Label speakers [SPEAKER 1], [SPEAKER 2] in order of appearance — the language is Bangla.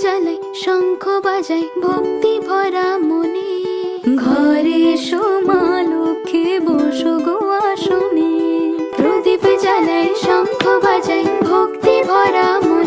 [SPEAKER 1] জ্বালাই শঙ্খ বাজাই ভক্তি ভরা মনে। ঘরে এসো মা লক্ষ্মী বসো গো আসনে। প্রদীপ জ্বালাই শঙ্খ বাজাই ভক্তি ভরা মনে।